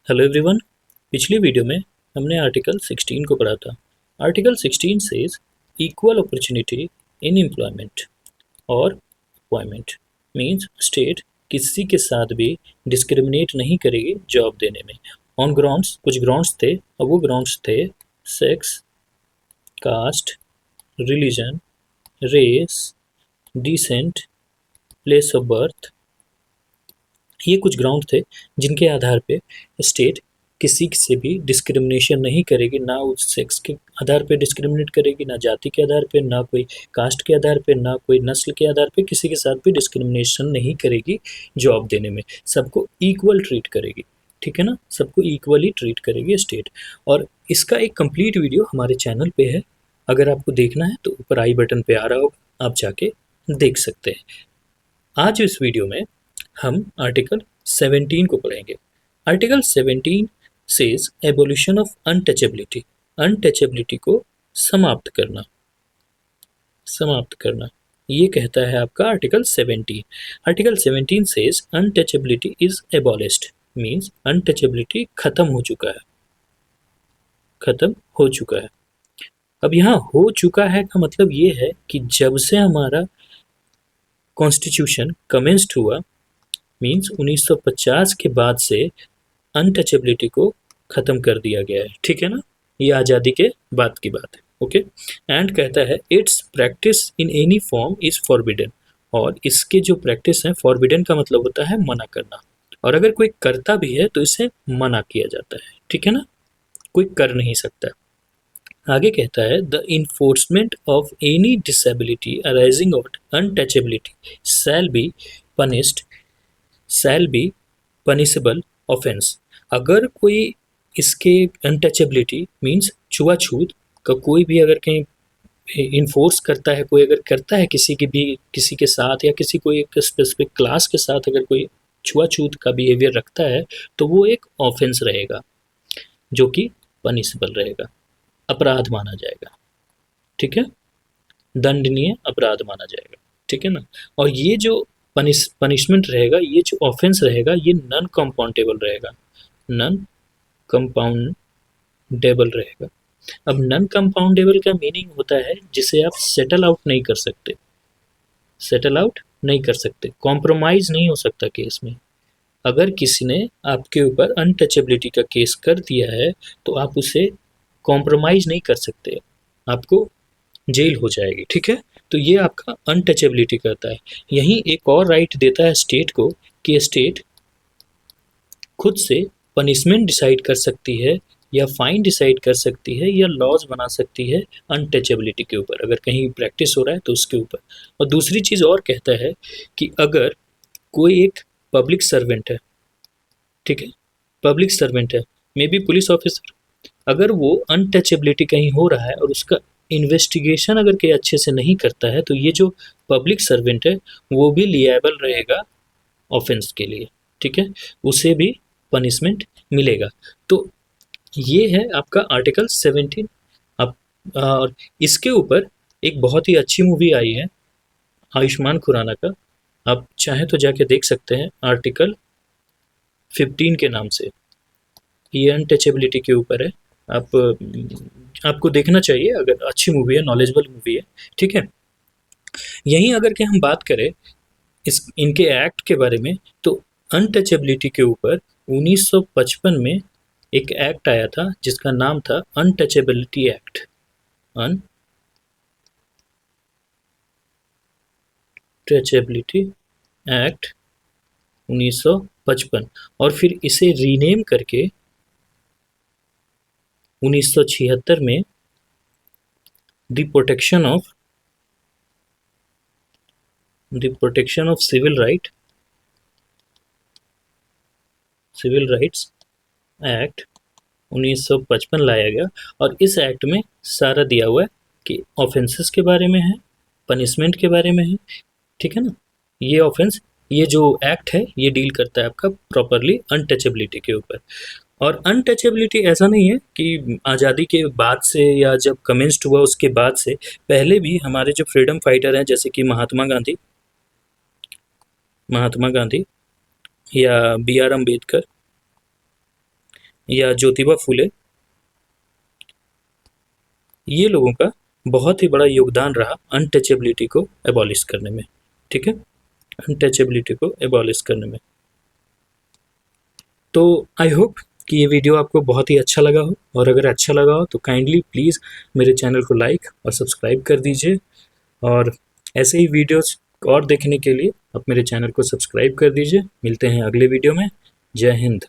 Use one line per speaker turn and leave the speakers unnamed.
Hello everyone. पिछली video में हमने आर्टिकल 16 को पढ़ा था। Article 16 says equal opportunity in employment और अपॉइंटमेंट मींस स्टेट किसी के साथ भी डिस्क्रिमिनेट नहीं करेगी जॉब देने में। ऑन ग्राउंड्स कुछ ग्राउंड्स थे और वो ग्राउंड्स थे sex, caste, religion, race, descent, place of birth. ये कुछ ग्राउंड थे जिनके आधार पे स्टेट किसी से भी डिस्क्रिमिनेशन नहीं करेगी, ना उस सेक्स के आधार पे डिस्क्रिमिनेट करेगी, ना जाति के आधार पे, ना कोई कास्ट के आधार पे, ना कोई नस्ल के आधार पे, किसी के साथ भी डिस्क्रिमिनेशन नहीं करेगी जॉब देने में। सबको इक्वल ट्रीट करेगी, ठीक है ना, सबको इक्वली ट्रीट करेगी स्टेट। और इसका एक कंप्लीट वीडियो हमारे चैनल पे है, अगर आपको देखना है तो ऊपर आई बटन पे आ रहा होगा, आप जाके देख सकते हैं। आज इस वीडियो में हम आर्टिकल 17 को पढ़ेंगे। Article 17 says abolition of untouchability, untouchability को समाप्त करना, समाप्त करना, ये कहता है आपका article 17। Article 17 says untouchability is abolished means untouchability खत्म हो चुका है, खत्म हो चुका है। अब यहाँ हो चुका है का मतलब ये है कि जब से हमारा कॉन्स्टिट्यूशन कमेंस्ड हुआ मींस 1950 के बाद से अनटचेबिलिटी को ख़त्म कर दिया गया है, ठीक है ना, ये आज़ादी के बाद की बात है। ओके, एंड कहता है it's practice in any form is forbidden, और इसके जो प्रैक्टिस है, फॉरबिडन का मतलब होता है मना करना, और अगर कोई करता भी है तो इसे मना किया जाता है, ठीक है ना, कोई कर नहीं सकता। आगे कहता है the enforcement of any disability arising out untouchability shall be punished, shall be punishable offence. अगर कोई इसके अनटचेबिलिटी मीन्स छुआछूत का कोई भी अगर कहीं इन्फोर्स करता है, कोई अगर करता है किसी की भी, किसी के साथ या किसी कोई एक स्पेसिफिक क्लास के साथ अगर कोई छुआछूत का बिहेवियर रखता है तो वो एक ऑफेंस रहेगा जो कि पनिशेबल रहेगा, अपराध माना जाएगा, ठीक है, दंडनीय अपराध माना जाएगा, ठीक है ना। और ये जो पनिशमेंट रहेगा, ये जो ऑफेंस रहेगा, ये नॉन कंपाउंडेबल रहेगा, नॉन कंपाउंडेबल रहेगा। अब नॉन कंपाउंडेबल का मीनिंग होता है जिसे आप सेटल आउट नहीं कर सकते, सेटल आउट नहीं कर सकते, कॉम्प्रोमाइज नहीं हो सकता केस में। अगर किसी ने आपके ऊपर अनटचेबिलिटी का केस कर दिया है तो आप उसे कॉम्प्रोमाइज नहीं कर सकते, आपको जेल हो जाएगी, ठीक है। तो ये आपका अनटचेबिलिटी करता है। यहीं एक और राइट देता है स्टेट को कि स्टेट खुद से पनिशमेंट डिसाइड कर सकती है या फाइन डिसाइड कर सकती है या लॉज बना सकती है अनटचेबिलिटी के ऊपर, अगर कहीं प्रैक्टिस हो रहा है तो उसके ऊपर। और दूसरी चीज़ और कहता है कि अगर कोई एक पब्लिक सर्वेंट है, ठीक है, पब्लिक सर्वेंट है, मे बी पुलिस ऑफिसर, अगर वो अनटचेबिलिटी कहीं हो रहा है और उसका इन्वेस्टिगेशन अगर कहीं अच्छे से नहीं करता है तो ये जो पब्लिक सर्वेंट है वो भी लिएबल रहेगा ऑफेंस के लिए, ठीक है, उसे भी पनिशमेंट मिलेगा। तो ये है आपका आर्टिकल 17। अब और इसके ऊपर एक बहुत ही अच्छी मूवी आई है आयुष्मान खुराना का, आप चाहें तो जाके देख सकते हैं, आर्टिकल 15 के नाम से, ये अनटचेबिलिटी के ऊपर है। आप आपको देखना चाहिए, अगर अच्छी मूवी है, नॉलेजेबल मूवी है, ठीक है। यहीं अगर के हम बात करें इस इनके एक्ट के बारे में तो अनटचेबिलिटी के ऊपर 1955 में एक एक्ट आया था जिसका नाम था अनटचेबिलिटी एक्ट, अनटचेबिलिटी एक्ट 1955, और फिर इसे रीनेम करके 1976 में the protection of civil rights act 1955 लाया गया। और इस एक्ट में सारा दिया हुआ है कि ऑफेंसेस के बारे में है, पनिशमेंट के बारे में है, ठीक है ना। ये ऑफेंस, ये जो एक्ट है ये डील करता है आपका प्रॉपरली अनटचेबिलिटी के ऊपर। और अनटचेबिलिटी ऐसा नहीं है कि आज़ादी के बाद से या जब कमेंस्ड हुआ उसके बाद से, पहले भी हमारे जो फ्रीडम फाइटर हैं जैसे कि महात्मा गांधी या बी आर अम्बेडकर, या ज्योतिबा फूले, ये लोगों का बहुत ही बड़ा योगदान रहा अनटचेबिलिटी को एबॉलिश करने में। ठीक है, अनटचेबिलिटी को एबॉलिश करने में। तो आई होप कि ये वीडियो आपको बहुत ही अच्छा लगा हो, और अगर अच्छा लगा हो तो काइंडली प्लीज़ मेरे चैनल को लाइक और सब्सक्राइब कर दीजिए, और ऐसे ही वीडियोस और देखने के लिए आप मेरे चैनल को सब्सक्राइब कर दीजिए। मिलते हैं अगले वीडियो में। जय हिंद।